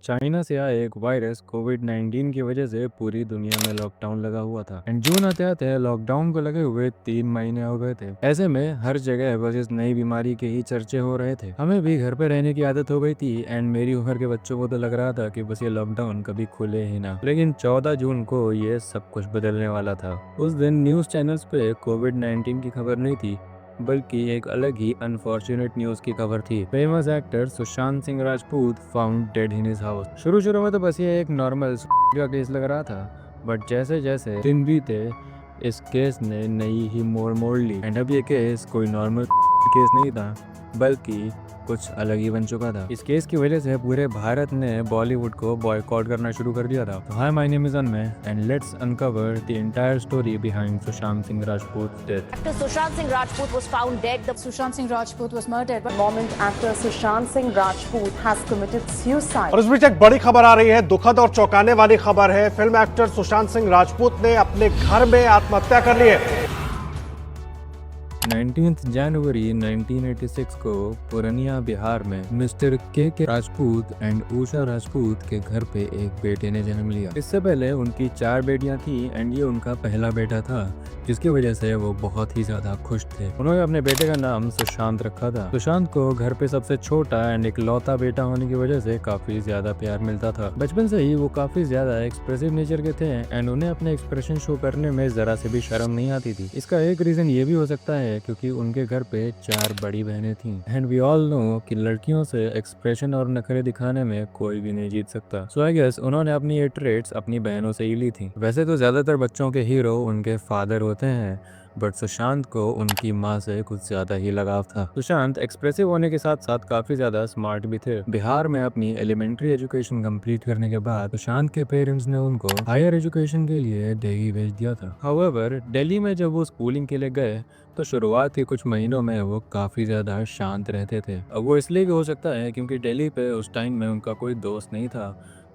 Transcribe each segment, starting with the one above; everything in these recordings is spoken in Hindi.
चाइना से आया एक वायरस कोविड-19 की वजह से पूरी दुनिया में लॉकडाउन लगा हुआ था एंड जून आते आते लॉकडाउन को लगे हुए 3 महीने हो गए थे। ऐसे में हर जगह बस इस नई बीमारी के ही चर्चे हो रहे थे। हमें भी घर पे रहने की आदत हो गई थी एंड मेरी उम्र के बच्चों को तो लग रहा था कि बस ये लॉकडाउन कभी खुले ही ना। लेकिन 14 जून को ये सब कुछ बदलने वाला था। उस दिन न्यूज चैनल्स पे कोविड-19 की खबर नहीं थी, बल्कि एक अलग ही अनफॉर्चुनेट न्यूज की खबर थी। Famous actor Sushant Singh Rajput found dead in his house. शुरू शुरू में तो बस ये एक नॉर्मल का केस लग रहा था, बट जैसे जैसे दिन बीते इस केस ने नई ही मोड़ मोड़ ली एंड अब ये केस कोई नॉर्मल केस नहीं था, बल्कि कुछ अलग ही बन चुका था। इस केस की वजह से पूरे भारत ने बॉलीवुड को बॉयकॉट करना शुरू कर दिया था। तो hi, my name is Anmay and let's uncover the entire story behind Sushant Singh Rajput death. Actor Sushant Singh Rajput was found dead. The Sushant Singh Rajput was murdered. moment actor Sushant Singh Rajput has committed suicide. और इस बीच एक बड़ी खबर आ रही है, दुखद और चौंकाने वाली खबर है। फिल्म एक्टर सुशांत सिंह राजपूत ने अपने घर में आत्महत्या कर ली है। 19 जनवरी 1986 को पूर्णिया बिहार में मिस्टर के राजपूत एंड उषा राजपूत के घर पे एक बेटे ने जन्म लिया। इससे पहले उनकी 4 बेटियां थी एंड ये उनका पहला बेटा था, जिसकी वजह से वो बहुत ही ज्यादा खुश थे। उन्होंने अपने बेटे का नाम सुशांत रखा था। सुशांत को घर पे सबसे छोटा एंड इकलौता बेटा होने की वजह से काफी ज्यादा प्यार मिलता था। बचपन से ही वो काफी ज्यादा एक्सप्रेसिव नेचर के थे एंड उन्हें अपने एक्सप्रेशन शो करने में जरा से भी शर्म नहीं आती थी। इसका एक रीजन ये भी हो सकता है क्योंकि उनके घर पे 4 बड़ी बहनें थीं एंड वी ऑल नो कि लड़कियों से एक्सप्रेशन और नखरे दिखाने में कोई भी नहीं जीत सकता। सो आई गेस उन्होंने अपनी ये ट्रेट्स अपनी बहनों से ही ली थी। वैसे तो ज्यादातर बच्चों के हीरो उनके फादर होते हैं, बट सुशांत को उनकी माँ से कुछ ज्यादा ही लगाव था। सुशांत एक्सप्रेसिव होने के साथ साथ काफी ज्यादा स्मार्ट भी थे। बिहार में अपनी एलिमेंट्री एजुकेशन कंप्लीट करने के बाद सुशांत के पेरेंट्स ने उनको हायर एजुकेशन के लिए दिल्ली भेज दिया था। हाउएवर दिल्ली में जब वो स्कूलिंग के लिए गए तो शुरुआत के कुछ महीनों में वो काफी ज्यादा शांत रहते थे। अब वो इसलिए भी हो सकता है क्योंकि दिल्ली पे उस टाइम में उनका कोई दोस्त नहीं था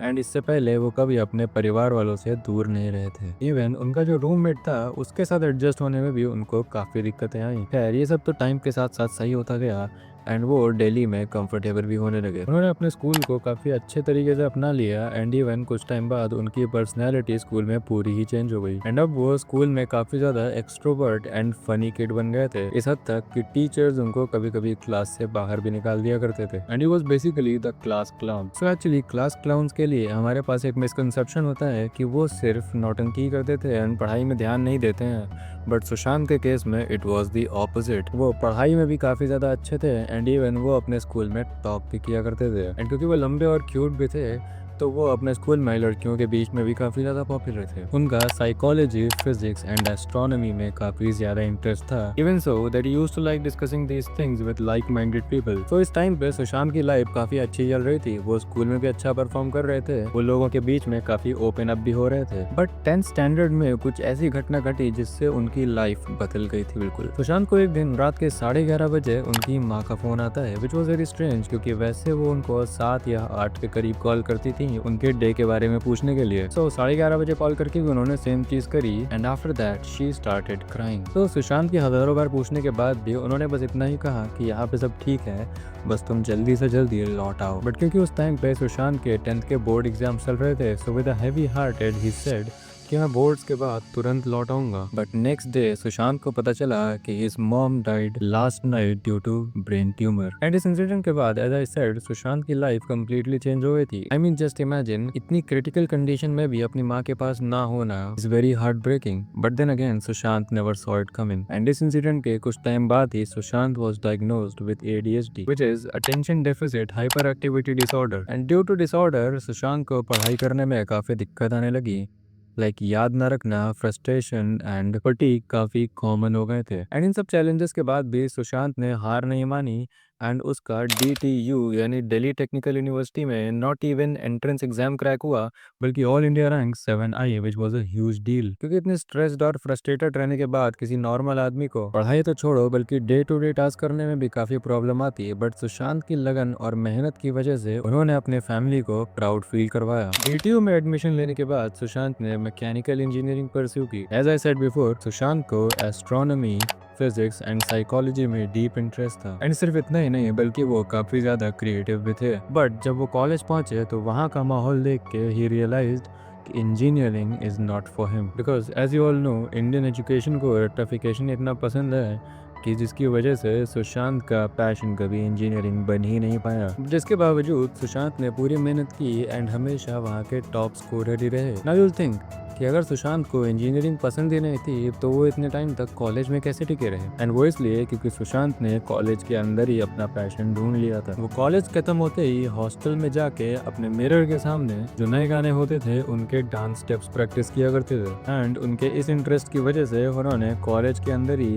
एंड इससे पहले वो कभी अपने परिवार वालों से दूर नहीं रहे थे। इवन उनका जो रूममेट था उसके साथ एडजस्ट होने में भी उनको काफी दिक्कतें आई। खैर ये सब तो टाइम के साथ साथ सही होता गया एंड वो दिल्ली में कंफर्टेबल भी होने लगे। उन्होंने अपने स्कूल को काफी अच्छे तरीके से अपना लिया एंड इवन कुछ टाइम बाद उनकी पर्सनैलिटी स्कूल में पूरी ही चेंज हो गई एंड अब वो स्कूल में काफी ज्यादा एक्सट्रोवर्ट एंड फनी किड बन गए थे। इस हद तक कि टीचर्स उनको कभी कभी क्लास से बाहर भी निकाल दिया करते थे and he was basically the class clown. So actually class clowns के लिए हमारे पास एक मिसकंसेप्शन होता है कि वो सिर्फ नौटंकी करते थे एंड पढ़ाई में ध्यान नहीं देते हैं, बट सुशांत के केस में इट वाज द ऑपोजिट। वो पढ़ाई में भी काफी ज्यादा अच्छे थे एंड इवन वो अपने स्कूल में टॉप भी किया करते थे एंड क्योंकि वो लंबे और क्यूट भी थे तो वो अपने स्कूल में लड़कियों के बीच में भी काफी ज्यादा पॉपुलर थे। उनका साइकोलॉजी, फिजिक्स एंड एस्ट्रोनॉमी में काफी ज्यादा इंटरेस्ट था। Even so that he used to like discussing these things with like minded people. तो इस टाइम पे सुशांत की लाइफ काफी अच्छी चल रही थी। वो स्कूल में भी अच्छा परफॉर्म कर रहे थे, वो लोगों के बीच में काफी ओपन अप भी हो रहे थे। बट 10th स्टैंडर्ड में कुछ ऐसी घटना घटी जिससे उनकी लाइफ बदल गई थी बिल्कुल। सुशांत को एक दिन रात के 11:30 बजे उनकी माँ का फोन आता है, विच वॉज वेरी स्ट्रेंज क्योंकि वैसे वो उनको 7 या 8 के करीब कॉल करती थी उनके डे के बारे में पूछने के लिए। सो 11:30 बजे कॉल करके भी उन्होंने सेम चीज करी and after that she started crying. तो सुशांत की हजारों बार पूछने के बाद भी उन्होंने बस इतना ही कहा कि यहाँ पे सब ठीक है, बस तुम जल्दी से जल्दी लौट आओ। बट क्योंकि उस टाइम पे सुशांत के 10th के बोर्ड एग्जाम चल रहे थे, so with a heavy hearted he said कि मैं बोर्ड्स के बाद तुरंत लौट आऊंगा। बट नेक्स्ट डे सुशांत को पता चला कि his mom died last night due to brain tumour and इस इंसिडेंट के बाद एज आई सेड सुशांत की लाइफ कंप्लीटली चेंज हो गई थी। आई मीन जस्ट इमेजिन इतनी क्रिटिकल कंडीशन में भी अपनी माँ के पास ना होना is very heart breaking. But then again Sushant never saw it coming and इस इंसिडेंट के कुछ टाइम बाद ही Sushant was diagnosed with ADHD which is attention deficit hyper activity disorder and due to disorder Sushant को पढ़ाई करने में काफी दिक्कत आने लगी। याद न रखना, फ्रस्ट्रेशन एंड फटीग काफी कॉमन हो गए थे एंड इन सब चैलेंजेस के बाद भी सुशांत ने हार नहीं मानी एंड उसका DTU यानी दिल्ली टेक्निकल यूनिवर्सिटी में not even entrance exam crack हुआ बल्कि all India rank 7 I, which was a huge deal. क्योंकि इतने स्ट्रेस्ड और फ्रस्ट्रेटेड रहने के बाद किसी नॉर्मल आदमी को पढ़ाई तो छोड़ो बल्कि डे टू डे टास्क करने में भी काफी प्रॉब्लम आती है, बट सुशांत की लगन और मेहनत की वजह से उन्होंने अपने फैमिली को प्राउड फील करवाया। DTU में एडमिशन लेने के बाद सुशांत ने मैकेनिकल इंजीनियरिंग परस्यू की। As I said before, Sushant को एस्ट्रोनॉमी, फिजिक्स एंड साइकोलॉजी में डीप इंटरेस्ट था। एंड सिर्फ इतना ही नहीं बल्कि वो काफी ज्यादा क्रिएटिव भी थे। बट जब वो कॉलेज पहुंचे तो वहाँ का माहौल देख के ही रियलाइज्ड कि engineering is not for him, because as you all know Indian education को रेक्टिफिकेशन इतना पसंद है कि जिसकी वजह से सुशांत का पैशन कभी इंजीनियरिंग बन ही नहीं पाया। जिसके बावजूद सुशांत ने पूरी मेहनत की एंड हमेशा वहाँ के टॉप स्कोरर ही रहे। नाउ यू थिंक कि अगर सुशांत को इंजीनियरिंग पसंद ही नहीं थी तो वो इतने टाइम तक कॉलेज में कैसे टिके रहे। एंड वो इसलिए क्योंकि सुशांत ने कॉलेज के अंदर ही अपना पैशन ढूंढ लिया था। वो कॉलेज खत्म होते ही हॉस्टल में जाके अपने मिरर के सामने जो नए गाने होते थे उनके डांस स्टेप्स प्रैक्टिस किया करते थे। एंड उनके इस इंटरेस्ट की वजह से उन्होंने कॉलेज के अंदर ही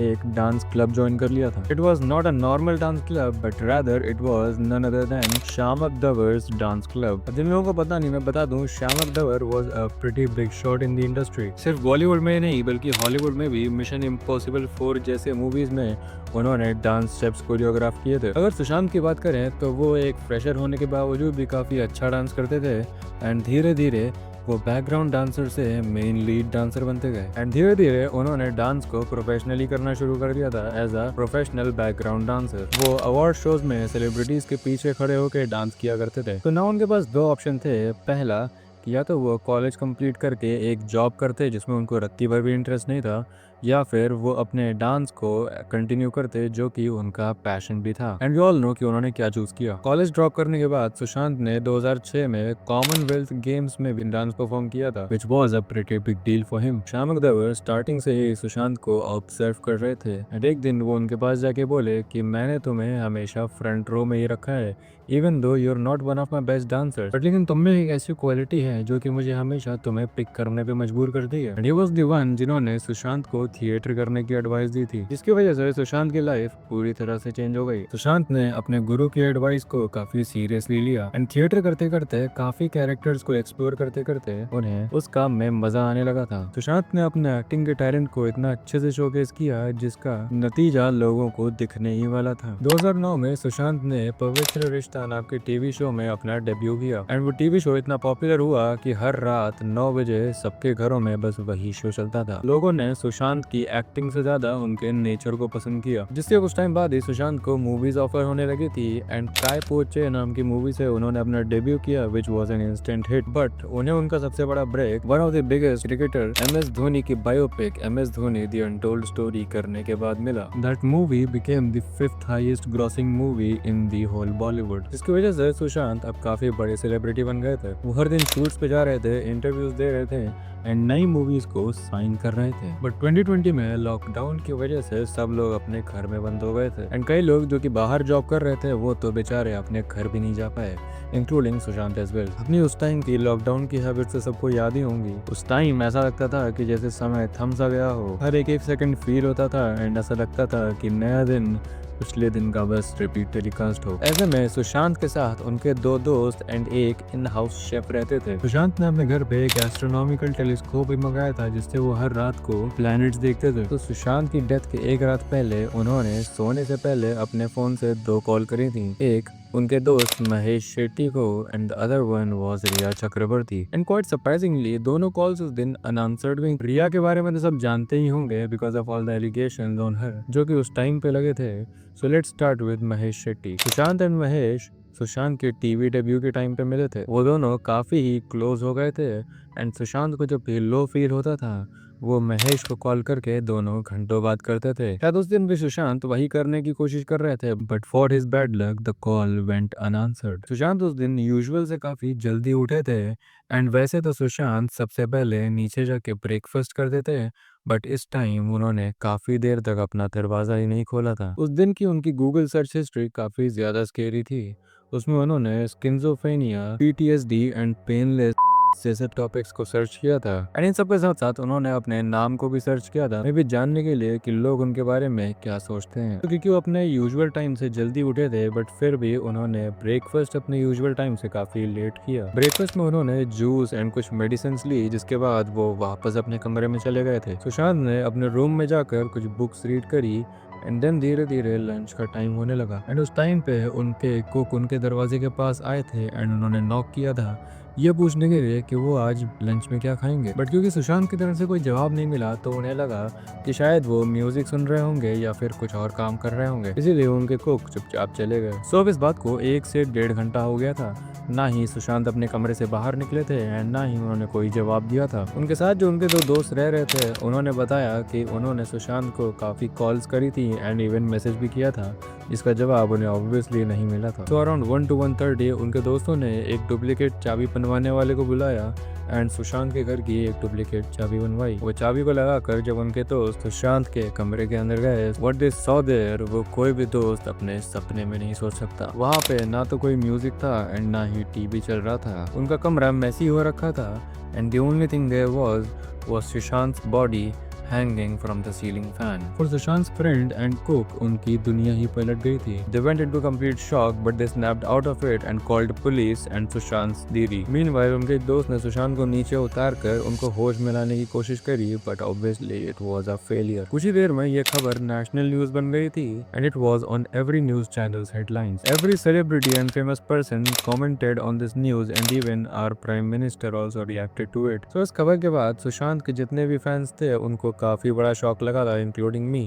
एक डांस क्लब ज्वाइन कर लिया था। It was not a normal dance club but rather it was none other than Shyam अकदवर्स डांस क्लब। जिन लोगों को पता नहीं मैं बता दूं, श्याम अकदवर was a pretty big shot in the industry. सिर्फ बॉलीवुड में नहीं बल्कि हॉलीवुड में भी मिशन इम्पॉसिबल 4 जैसे मूवीज में उन्होंने डांस स्टेप्स कोरियोग्राफ किए थे। अगर सुशांत की बात करें तो वो एक फ्रेशर होने के बावजूद भी काफी अच्छा डांस करते थे एंड धीरे धीरे वो बैकग्राउंड डांसर से मेन लीड डांसर बनते गए। एंड धीरे धीरे उन्होंने डांस को प्रोफेशनली करना शुरू कर दिया था as a professional background dancer. वो अवार्ड शोज में सेलिब्रिटीज के पीछे खड़े होकर डांस किया करते थे। तो ना उनके पास 2 ऑप्शन थे। पहला कि या तो वो कॉलेज कंप्लीट करके एक जॉब करते जिसमें उनको रत्ती भर भी इंटरेस्ट नहीं था, या फिर वो अपने डांस को कंटिन्यू करते जो कि उनका पैशन भी था। एंड वी ऑल नो कि उन्होंने क्या चूज किया। कॉलेज ड्रॉप करने के बाद सुशांत ने 2006 में कॉमनवेल्थ गेम्स में भी डांस परफॉर्म किया था, which was a pretty big deal for him. Shyam अकदवर स्टार्टिंग से ही सुशांत को ऑब्जर्व कर रहे थे एंड एक दिन वो उनके पास जाके बोले कि मैंने तुम्हें हमेशा फ्रंट रो में ही रखा है, even though you are not one of my best dancer, but लेकिन तुम में एक ऐसी क्वालिटी है जो कि मुझे हमेशा तुम्हें पिक करने पे मजबूर करती है। And he was the one जिन्होंने सुशांत को थिएटर करने की एडवाइस दी थी, जिसकी वजह से सुशांत की लाइफ पूरी तरह से चेंज हो गई। सुशांत ने अपने गुरु की एडवाइस को काफी सीरियसली लिया एंड थिएटर करते करते काफी कैरेक्टर्स को एक्सप्लोर करते करते उन्हें उस काम में मजा आने लगा था। सुशांत ने अपने एक्टिंग के टैलेंट को इतना अच्छे से शोकेस किया जिसका नतीजा लोगों को दिखने ही वाला था। 2009 में सुशांत ने पवित्र रिश्ता नाम के टीवी शो में अपना डेब्यू किया एंड वो टीवी शो इतना पॉपुलर हुआ कि हर रात 9 बजे सबके घरों में बस वही शो चलता था। लोगों ने सुशांत की एक्टिंग से ज्यादा उनके नेचर को पसंद किया, जिससे कुछ टाइम बाद ही सुशांत को मूवीज ऑफर होने लगी थी एंड काय पोचे नाम की मूवी से उन्होंने अपना डेब्यू किया which was an instant hit. But उन्हें उनका सबसे बड़ा break one of the biggest cricketer MS Dhoni की biopic MS Dhoni the untold story करने के बाद मिला। That movie became the 5th highest grossing movie in the whole Bollywood, जिसकी वजह से सुशांत अब काफी बड़े सेलिब्रिटी बन गए थे। वो हर दिन शूट्स पे जा रहे थे, इंटरव्यूज दे रहे थे एंड नई मूवीज को साइन कर रहे थे। बट 2020 में लॉकडाउन की वजह से सब लोग अपने घर में बंद हो गए थे एंड कई लोग जो कि बाहर जॉब कर रहे थे वो तो बेचारे अपने घर भी नहीं जा पाए, इंक्लूडिंग सुशांत एज वेल। अपनी उस टाइम की लॉकडाउन की हैबिट से सबको याद ही होंगी। उस टाइम ऐसा लगता था कि जैसे समय थम सा गया हो, हर एक सेकंड फील होता था एंड ऐसा लगता था कि नया दिन पिछले दिन का बस रिपीट टेलीकास्ट हो। ऐसे में सुशांत के साथ उनके 2 दोस्त एंड एक इन हाउस शेफ रहते थे। सुशांत ने अपने घर पे एक एस्ट्रोनॉमिकल टेलीस्कोप भी मंगाया था जिससे वो हर रात को प्लैनेट्स देखते थे। तो सुशांत की डेथ के एक रात पहले उन्होंने सोने से पहले अपने फोन से 2 कॉल करी थी, एक उनके दोस्त महेश शेट्टी को and the other one was Rhea Chakraborty. And quite surprisingly दोनों कॉल्स उस दिन अनआंसर्ड हुई। रिया के बारे में तो सब जानते ही होंगे because of all the allegations on her जो कि उस टाइम पे लगे थे। So let's start with Mahesh Shetty. Sushant and Mahesh Sushant के टीवी डेब्यू के टाइम पे मिले थे। वो दोनों काफी ही क्लोज हो गए थे एंड सुशांत को जब भी लो फील होता था वो महेश को कॉल करके दोनों घंटों बात करते थे। शायद उस दिन भी सुशांत वही करने की कोशिश कर रहे थे but for his bad luck the call went unanswered. Sushant उस दिन यूजुअल से काफी जल्दी उठे थे एंड वैसे तो सुशांत सबसे पहले नीचे जाके ब्रेकफास्ट करते थे बट इस टाइम उन्होंने काफी देर तक अपना दरवाजा ही नहीं खोला था। उस दिन की उनकी गूगल सर्च हिस्ट्री काफी ज्यादा स्केरी थी। उसमें उन्होंने स्किज़ोफ्रेनिया, PTSD एंड पेनलेस जैसे टॉपिक्स को सर्च किया था एंड इन सब के साथ साथ उन्होंने अपने नाम को भी सर्च किया था, मे भी जानने के लिए कि लोग उनके बारे में क्या सोचते हैं। तो क्योंकि वो अपने यूजुअल टाइम से जल्दी उठे थे बट फिर भी उन्होंने ब्रेकफास्ट अपने यूजुअल टाइम से काफी लेट किया। ब्रेकफास्ट में उन्होंने जूस एंड कुछ मेडिसिन ली जिसके बाद वो वापस अपने कमरे में चले गए थे। सुशांत ने अपने रूम में जाकर कुछ बुक्स रीड करी एंड देन धीरे धीरे लंच का टाइम होने लगा एंड उस टाइम पे उनके कुक उनके दरवाजे के पास आए थे एंड उन्होंने नॉक किया था ये पूछने के लिए कि वो आज लंच में क्या खाएंगे। बट क्योंकि सुशांत की तरफ से कोई जवाब नहीं मिला तो उन्हें लगा कि शायद वो म्यूजिक सुन रहे होंगे या फिर कुछ और काम कर रहे होंगे, इसीलिए उनके कुक चुपचाप चले गए। सो अब इस बात को 1 से 1.5 घंटा हो गया था। ना ही सुशांत अपने कमरे से बाहर निकले थे एंड ना ही उन्होंने कोई जवाब दिया था। उनके साथ जो उनके 2 दोस्त रह रहे थे उन्होंने बताया कि उन्होंने सुशांत को काफ़ी कॉल्स करी थी एंड इवन मैसेज भी किया था, जिसका जवाब उन्हें ऑब्वियसली नहीं मिला था। तो अराउंड 1 to 1:30 उनके दोस्तों ने एक डुप्लीकेट चाबी बनवाने वाले को बुलाया एंड सुशांत के घर की एक डुप्लीकेट चाबी बनवाई। वो चाबी को लगाकर जब उनके दोस्त सुशांत के कमरे के अंदर गए, व्हाट दे सॉ देयर, वो कोई भी दोस्त अपने सपने में नहीं सोच सकता। वहाँ पे ना तो कोई म्यूजिक था एंड ना ही टीवी चल रहा था। उनका कमरा मैसी हो रखा था and the only thing there was Sushant body hanging from the ceiling fan. For Sushant's friend and cook, उनकी दुनिया ही पलट गई थी। They went into complete shock, but they snapped out of it and called police and Sushant's दीदी। Meanwhile, उनके दोस्त ने सुशांत को नीचे उतार कर उनको होश में लाने की कोशिश करी, but obviously it was a failure। कुछ ही देर में ये खबर नेशनल न्यूज बन गई थी and it was on every news channel's headlines। Every celebrity and famous person commented on this news and even our prime minister also reacted to it। So इस खबर के बाद सुशांत के जितने भी फैंस थे उनको काफी बड़ा शॉक लगा था, इंक्लूडिंग मी।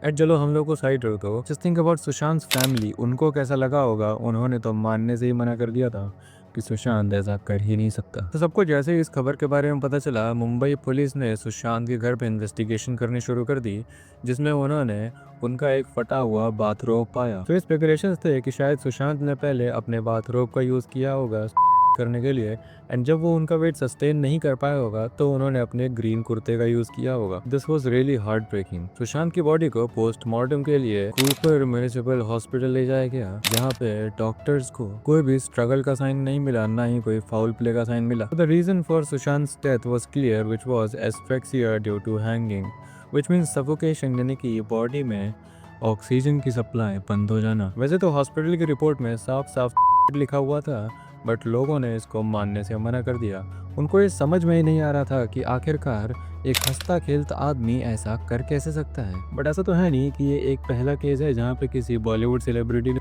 एंड चलो हम लोग को साइड रख दो, just think about Sushant family, उनको कैसा लगा होगा। उन्होंने तो मानने से ही मना कर दिया था कि सुशांत ऐसा कर ही नहीं सकता। तो सबको जैसे ही इस खबर के बारे में पता चला, मुंबई पुलिस ने सुशांत के घर पे इन्वेस्टिगेशन करनी शुरू कर दी, जिसमें उन्होंने उनका एक फटा हुआ बाथरोब पाया। तो स्पेकुलेशंस थे कि शायद सुशांत ने पहले अपने बाथरोब का यूज किया होगा करने के लिए एंड जब वो उनका वेट सस्टेन नहीं कर पाया होगा तो उन्होंने अपने ग्रीन कुर्ते का यूज किया होगा। This was really heartbreaking. Sushant की बॉडी को पोस्टमार्टम के लिए कूपर म्युनिसिपल हॉस्पिटल ले जाया गया, जहाँ पे डॉक्टर्स को कोई भी स्ट्रगल का साइन नहीं मिला, ना ही कोई फाउल प्ले का साइन मिला। The reason for Sushant death was clear, which was asphyxia due to hanging, which means suffocation, यानी कि बॉडी में ऑक्सीजन की सप्लाई बंद हो जाना। वैसे तो हॉस्पिटल की रिपोर्ट में साफ साफ लिखा हुआ था, बट लोगों ने इसको मानने से मना कर दिया। उनको ये समझ में ही नहीं आ रहा था कि आखिरकार एक हंसता खेलता आदमी ऐसा कर कैसे सकता है। बट ऐसा तो है नहीं कि ये एक पहला केस है जहाँ पे किसी बॉलीवुड सेलिब्रिटी ने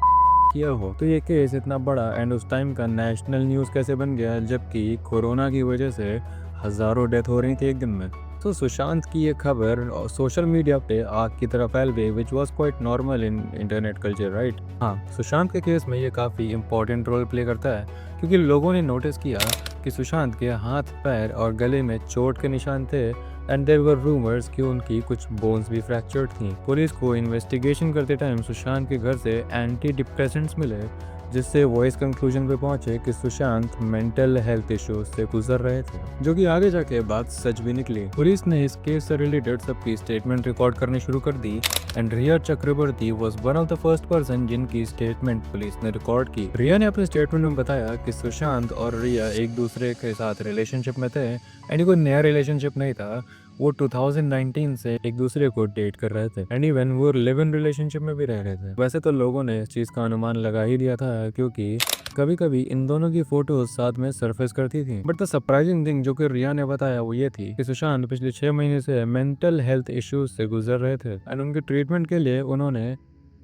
किया हो। तो ये केस इतना बड़ा एंड उस टाइम का नेशनल न्यूज़ कैसे बन गया, जबकि कोरोना की वजह से हज़ारों डेथ हो रही थी एक दिन में। तो सुशांत की ये खबर सोशल मीडिया पे आग की तरह फैल गई, which was quite normal in internet culture, right. हाँ, सुशांत के केस में ये काफ़ी इंपॉर्टेंट रोल प्ले करता है, क्योंकि लोगों ने नोटिस किया कि सुशांत के हाथ, पैर और गले में चोट के निशान थे एंड देयर वर रूमर्स कि उनकी कुछ बोन्स भी फ्रैक्चर्ड थी। पुलिस को इन्वेस्टिगेशन करते टाइम सुशांत के घर से एंटी डिप्रेसेंट्स मिले, जिससे वो इस कंक्लूजन पे पहुंचे कि सुशांत मेंटल हेल्थ इश्यूज से गुजर रहे थे, जो कि आगे जाके बात सच भी निकली। पुलिस ने इस केस से रिलेटेड सबकी स्टेटमेंट रिकॉर्ड करनी शुरू कर दी and Rhea Chakraborty was one of the first person जिनकी स्टेटमेंट पुलिस ने रिकॉर्ड की। रिया ने अपने स्टेटमेंट में बताया कि सुशांत और रिया एक दूसरे के साथ रिलेशनशिप में थे एंड कोई नया रिलेशनशिप नहीं था, वो 2019 से एक दूसरे को डेट कर रहे थे एंड इवन वो लिव इन रिलेशनशिप में भी रह रहे थे। वैसे तो लोगों ने इस चीज का अनुमान लगा ही दिया था, क्योंकि कभी कभी इन दोनों की फोटोज साथ में सरफेस करती थी। बट द सरप्राइजिंग थिंग जो कि रिया ने बताया वो ये थी कि सुशांत पिछले 6 महीने से मेंटल हेल्थ इश्यूज से गुजर रहे थे एंड उनके ट्रीटमेंट के लिए उन्होंने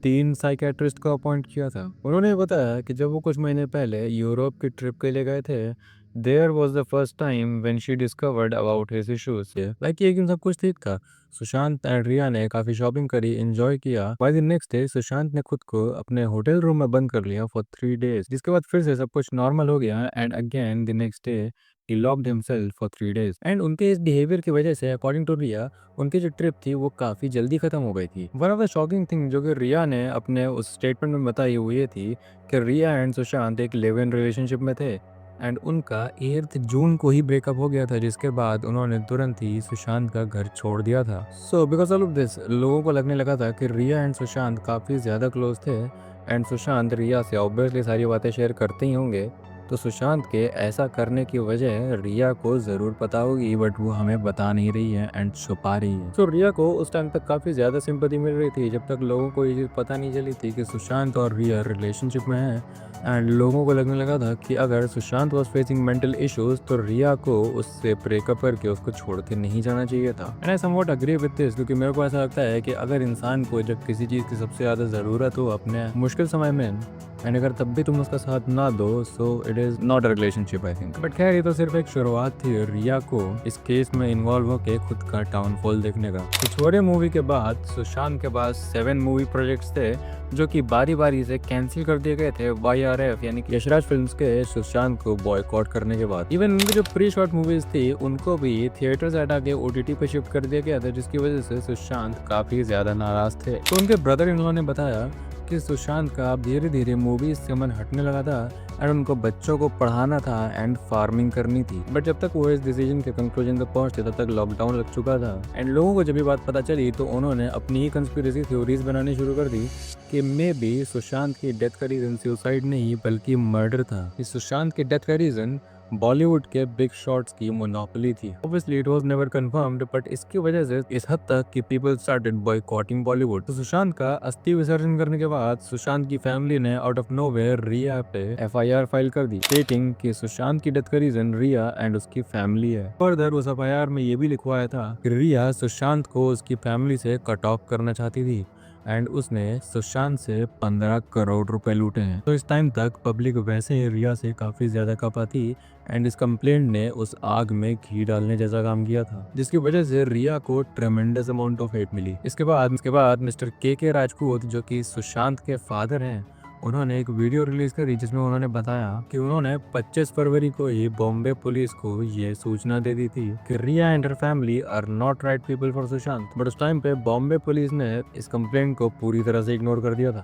3 साइकेट्रिस्ट को अपॉइंट किया था। उन्होंने बताया कि जब वो कुछ महीने पहले यूरोप की ट्रिप के लिए गए थे, There was the first time when she discovered about his issues। Like ये सब कुछ ठीक था। सुशांत एंड रिया ने काफी शॉपिंग करी, एंजॉय किया। By the next day Sushant ने खुद को अपने होटल रूम में बंद कर लिया फॉर 3 डेज, जिसके बाद फिर से सब कुछ नॉर्मल हो गया and again the next day he locked himself for 3 days। And उनके इस बिहेवियर की वजह से अकॉर्डिंग टू रिया उनकी जो ट्रिप थी वो काफ़ी जल्दी ख़त्म हो गई थी। One of the shocking thing जो कि रिया ने अपने उस स्टेटमेंट में बताई वो ये थी कि रिया एंड सुशांत एक लिव इन रिलेशनशिप में थे एंड उनका 8 जून को ही ब्रेकअप हो गया था, जिसके बाद उन्होंने तुरंत ही सुशांत का घर छोड़ दिया था। सो बिकॉज ऑफ दिस लोगों को लगने लगा था कि रिया एंड सुशांत काफ़ी ज़्यादा क्लोज थे एंड सुशांत रिया से ऑब्वियसली सारी बातें शेयर करते ही होंगे, तो सुशांत के ऐसा करने की वजह रिया को ज़रूर पता होगी, बट वो हमें बता नहीं रही है एंड छुपा रही है। तो रिया को उस टाइम तक काफ़ी ज़्यादा सिंपैथी मिल रही थी जब तक लोगों को ये चीज़ पता नहीं चली थी कि सुशांत और रिया रिलेशनशिप में है एंड लोगों को लगने लगा था कि अगर Sushant was facing mental issues तो रिया को उससे ब्रेकअप करके उसको छोड़ के नहीं जाना चाहिए था। And I somewhat agree with this, क्योंकि मेरे को ऐसा लगता है कि अगर इंसान को जब किसी चीज़ की सबसे ज़्यादा ज़रूरत हो अपने मुश्किल समय में एंड अगर तब भी तुम उसका साथ ना दो, so it it is not a relationship I think. But खैर ये तो सिर्फ एक शुरुआत थी रिया को इस केस में इन्वॉल्व होके खुद का डाउनफॉल देखने का। पिछोरे मूवी के बाद सुशांत के पास 7 मूवी प्रोजेक्ट्स थे जो कि बारी बारी से कैंसिल कर दिए गए थे YRF यानी कि यशराज फिल्म्स के सुशांत को बॉयकॉट करने के बाद। इवन उनकी जो प्री शॉट मूवीज थी उनको भी थिएटर से हटा के OTT पे शिफ्ट कर दिया गया था, जिसकी वजह से सुशांत काफी ज्यादा नाराज थे। तो उनके ब्रदर इन लॉ ने बताया कि सुशांत का धीरे धीरे मूवीज से मन हटने लगा था एंड उनको बच्चों को पढ़ाना था एंड फार्मिंग करनी थी। बट जब तक वो इस डिसीजन के कंक्लूजन तक पहुंचे तब तक लॉकडाउन लग चुका था एंड लोगों को जब ये बात पता चली तो उन्होंने अपनी ही कंस्पिरेसी थ्योरीज बनानी शुरू कर दी कि मे बी सुशांत की डेथ का रीजन सुसाइड नहीं बल्कि मर्डर था। इस सुशांत की डेथ का रीजन बॉलीवुड के बिग शॉट्स की मोनोपोली थी। Obviously it was never confirmed, but इसकी वजह से इस हद तक कि people started boycotting Bollywood। तो सुशांत का अस्थि विसर्जन करने के बाद सुशांत की फैमिली ने आउट ऑफ नोवेयर रिया पे FIR फाइल कर दी, स्टेटिंग कि सुशांत की डेथ का रीजन रिया एंड उसकी फैमिली है। फर्दर उस FIR में ये भी लिखवाया था कि रिया सुशांत को उसकी फैमिली से कट ऑफ करना चाहती थी एंड उसने सुशांत से 15 करोड़ रुपए लूटे हैं। तो इस टाइम तक पब्लिक वैसे ही रिया से काफी ज्यादा खपा थी एंड इस कंप्लेंट ने उस आग में घी डालने जैसा काम किया था, जिसकी वजह से रिया को ट्रेमेंडस अमाउंट ऑफ हेट मिली। इसके बाद मिस्टर के राजपूत जो कि सुशांत के फादर हैं, उन्होंने एक वीडियो रिलीज करी जिसमें उन्होंने बताया कि उन्होंने 25 फरवरी को ही बॉम्बे पुलिस को ये सूचना दे दी थी कि Rhea and her family are not right people for Sushant. But उस टाइम पे बॉम्बे पुलिस ने इस कंप्लेंट को पूरी तरह से इग्नोर कर दिया था।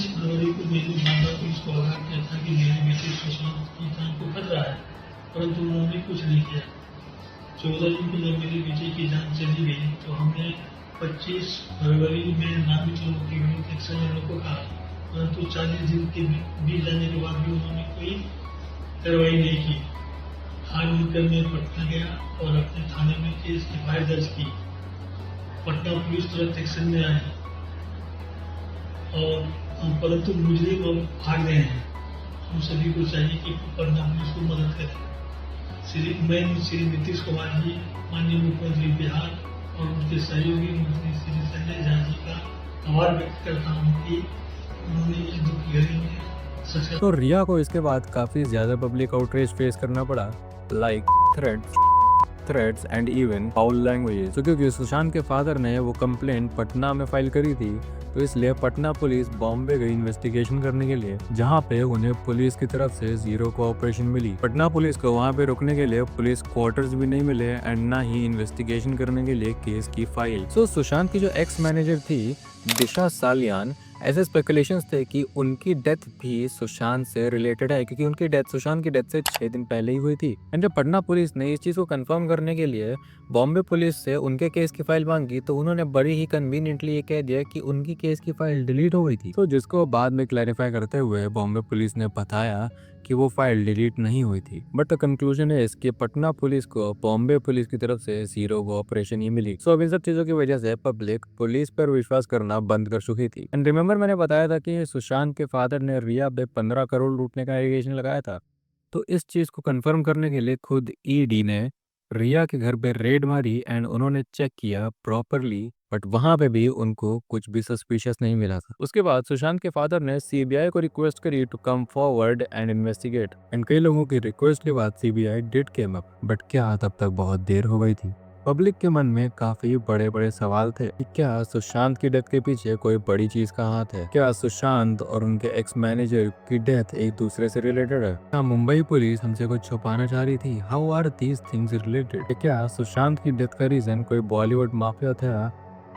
परंतु उन्होंने कुछ नहीं किया। 14 जून को जब मेरे बेटे की जान चली गई तो हमने 25 फरवरी में नामित लोगों की एक्शन लेने को कहा, परंतु 40 दिन के बीत जाने के बाद भी उन्होंने कोई कार्रवाई नहीं की। हार मिलकर मैं पटना गया और अपने थाने में केस की FIR दर्ज की। पटना पुलिस तुरंत एक्शन में आई और परंतु मुजरिम अब भाग गए हैं। हम सभी को चाहिए कि पटना पुलिस को मदद करें। श्री नीतीश कुमार जी, माननीय मुख्यमंत्री बिहार और उनके सहयोगी मंत्री श्री संजय झा जी का आभार व्यक्त करता हूँ कि उन्होंने इस दुख की घड़ी में तो रिया को इसके बाद काफी ज्यादा पब्लिक आउटरीच फेस करना पड़ा, like threats and even foul languages. तो क्योंकि सुशांत के फादर ने वो कंप्लेंट पटना में फाइल करी थी तो इसलिए पटना पुलिस बॉम्बे गई इन्वेस्टिगेशन करने के लिए, जहां पे उन्हें पुलिस की तरफ से जीरो कोऑपरेशन मिली। पटना पुलिस को वहां पे रुकने के लिए पुलिस क्वार्टर्स भी नहीं मिले एंड ना ही इन्वेस्टिगेशन करने के लिए केस की फाइल। सो सुशांत की जो एक्स मैनेजर थी दिशा सालियान, ऐसे स्पेकुलेशंस थे कि उनकी डेथ भी सुशांत से रिलेटेड है क्योंकि उनकी डेथ सुशांत की डेथ से 6 दिन पहले ही हुई थी। एंड जब पटना पुलिस ने इस चीज को कंफर्म करने के लिए बॉम्बे पुलिस से उनके केस की फाइल मांगी तो उन्होंने बड़ी ही कन्वीनियंटली ये कह दिया कि उनकी केस की फाइल डिलीट हो गई थी। तो जिसको बाद में क्लैरिफाई करते हुए बॉम्बे पुलिस ने बताया कि वो फाइल डिलीट नहीं हुई थी। बट द कंक्लूजन है इसके पटना पुलिस को बॉम्बे पुलिस की तरफ से जीरो कोऑपरेशन ही मिली। सो अब इन सब चीजों की वजह से पब्लिक पुलिस पर विश्वास करना बंद कर चुकी थी। एंड रिमेंबर मैंने बताया था कि सुशांत के फादर ने रिया पे 15 करोड़ लूटने का एलिगेशन लगाया था। तो इस चीज को कंफर्म करने के लिए खुद ED ने रिया के घर पे रेड मारी एंड उन्होंने चेक किया प्रॉपरली, बट वहां पे भी उनको कुछ भी सस्पिशियस नहीं मिला था। उसके बाद सुशांत के फादर ने CBI को रिक्वेस्ट करी to come forward and investigate and कई लोगों की रिक्वेस्ट के बाद CBI did came up, but क्या तब तक बहुत देर हो गई थी। पब्लिक के मन में काफी बड़े बड़े सवाल थे कि क्या सुशांत की डेथ के पीछे कोई बड़ी चीज का हाथ है? क्या सुशांत और उनके एक्स मैनेजर की डेथ एक दूसरे से रिलेटेड है? क्या मुंबई पुलिस हमसे कुछ छुपाना चाह रही थी? How are these things related? क्या सुशांत की डेथ का रीजन कोई बॉलीवुड माफिया था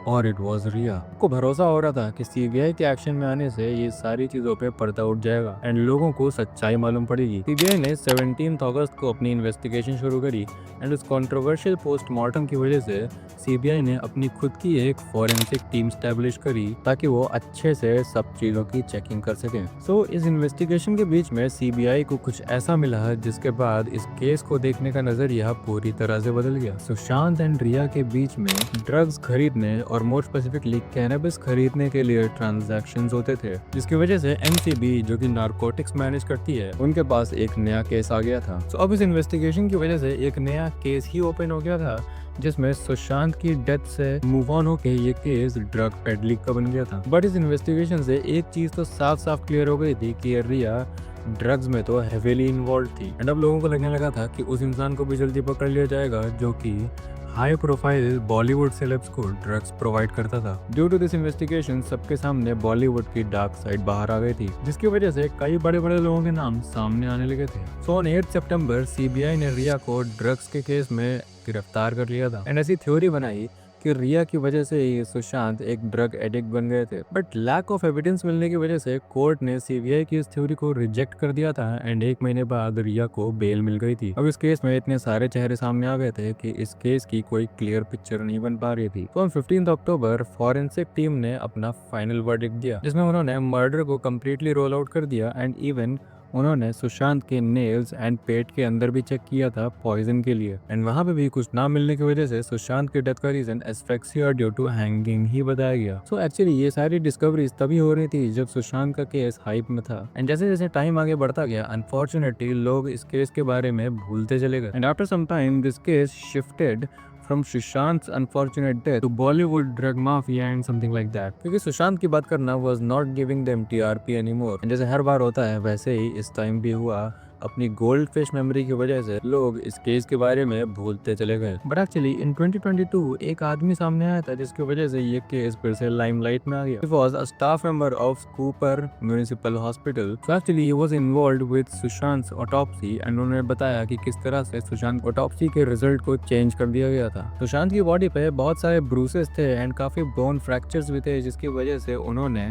और इट वाज रिया? को भरोसा हो रहा था कि CBI के एक्शन में आने से ये सारी चीजों पे पर्दा उठ जाएगा एंड लोगों को सच्चाई मालूम पड़ेगी। CBI ने 17 अगस्त को अपनी इन्वेस्टिगेशन शुरू करी एंड उस कंट्रोवर्शियल पोस्टमार्टम की वजह से CBI ने अपनी खुद की एक फॉरेंसिक टीम स्टैब्लिश करी ताकि वो अच्छे से सब चीजों की चेकिंग कर सके। सो इस इन्वेस्टिगेशन के बीच में CBI को कुछ ऐसा मिला जिसके बाद इस केस को देखने का नजरिया पूरी तरह से बदल गया। सुशांत एंड रिया के बीच में ड्रग्स खरीदने और मोर स्पेसिफिकली कैनबिस खरीदने के लिए ट्रांजैक्शंस होते थे, जिसकी वजह से MCB जो कि नारकोटिक्स मैनेज करती है उनके पास एक नया केस आ गया था। तो अब इस इन्वेस्टिगेशन की वजह से एक नया केस ही ओपन हो गया था जिसमें सुशांत की डेथ से मूव ऑन होके ये केस ड्रग पेडलिंग का बन गया था। बट इस इन्वेस्टिगेशन से एक चीज तो साफ साफ क्लियर हो गई थी कि रिया ड्रग्स में तो हेवीली इन्वॉल्व थी एंड अब लोगों को लगने लगा था कि उस इंसान को भी जल्दी पकड़ लिया जाएगा जो कि हाई प्रोफाइल बॉलीवुड सेलेब्स को ड्रग्स प्रोवाइड करता था। ड्यू टू दिस इन्वेस्टिगेशन सबके सामने बॉलीवुड की डार्क साइड बाहर आ गई थी, जिसकी वजह से कई बड़े बड़े लोगों के नाम सामने आने लगे थे। सो ऑन 8 सितंबर सीबीआई ने रिया को ड्रग्स के केस में गिरफ्तार कर लिया था एंड ऐसी थ्योरी बनाई कि रिया की वजह से ही सुशांत एक ड्रग एडिक्ट बन गए थे। बट लैक ऑफ एविडेंस मिलने की वजह से कोर्ट ने सीबीआई की इस थ्योरी को रिजेक्ट कर दिया था एंड 1 महीने बाद रिया को बेल मिल गई थी। अब इस केस में इतने सारे चेहरे सामने आ गए थे कि इस केस की कोई क्लियर पिक्चर नहीं बन पा रही थी। तो ऑन 15 अक्टूबर फॉरेंसिक टीम ने अपना फाइनल वर्डिक्ट दिया, जिसमें उन्होंने मर्डर को कम्प्लीटली रोल आउट कर दिया एंड इवन उन्होंने सुशांत के नेल्स एंड पेट के अंदर भी चेक किया था पॉइजन के लिए एंड वहां पे भी कुछ ना मिलने की वजह से सुशांत की डेथ का reason asphyxia due to hanging ही बताया गया। सो एक्चुअली ये सारी डिस्कवरीज तभी हो रही थी जब सुशांत का केस हाइप में था एंड जैसे जैसे टाइम आगे बढ़ता गया अनफॉर्चुनेटली लोग इस केस के बारे में भूलते चले गए and after some time this case shifted from Sushant's unfortunate death to Bollywood drug mafia and something like that, क्योंकि सुशांत की बात करना was not giving them TRP anymore and जैसे हर बार होता है वैसे ही इस टाइम भी हुआ। अपनी गोल्ड फिश मेमोरी की वजह से लोग इस केस के बारे में भूलते चले गए। बट एक्चुअली इन 2022 एक आदमी सामने आया था जिसकी वजह से ये केस फिर से लाइमलाइट में आ गया। He was a staff member of Cooper Municipal Hospital. So actually he was involved with Sushant's autopsy and उन्होंने बताया कि किस तरह से सुशांत ऑटोप्सी के रिजल्ट को चेंज कर दिया गया था। सुशांत की बॉडी पे बहुत सारे ब्रूसेस थे एंड काफी बोन फ्रैक्चर्स भी थे, जिसकी वजह से उन्होंने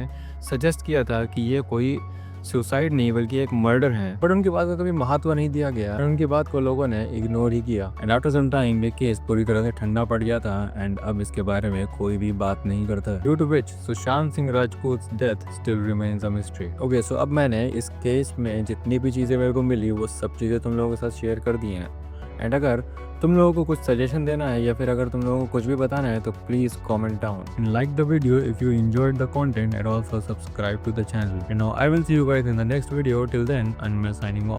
सजेस्ट किया था कि ये कोई सुसाइड नहीं बल्कि एक मर्डर है। बट उनकी बात को कभी महत्व नहीं दिया गया और उनकी बात को लोगों ने इग्नोर ही किया एंड आफ्टर सम टाइम ये केस पूरी तरह से ठंडा पड़ गया था एंड अब इसके बारे में कोई भी बात नहीं करता, due to which Sushant Singh Rajput death still remains a mystery. Okay, so अब मैंने इस केस में जितनी भी चीजें मेरे को मिली वो सब चीजें तुम लोगों के साथ शेयर कर दी हैं एंड अगर तुम लोगों को कुछ सजेशन देना है या फिर अगर तुम लोगों को कुछ भी बताना है तो please comment down and like the video if you enjoyed the content and also subscribe to the channel. And now I will see you guys in the next video. Till then, I'm signing off.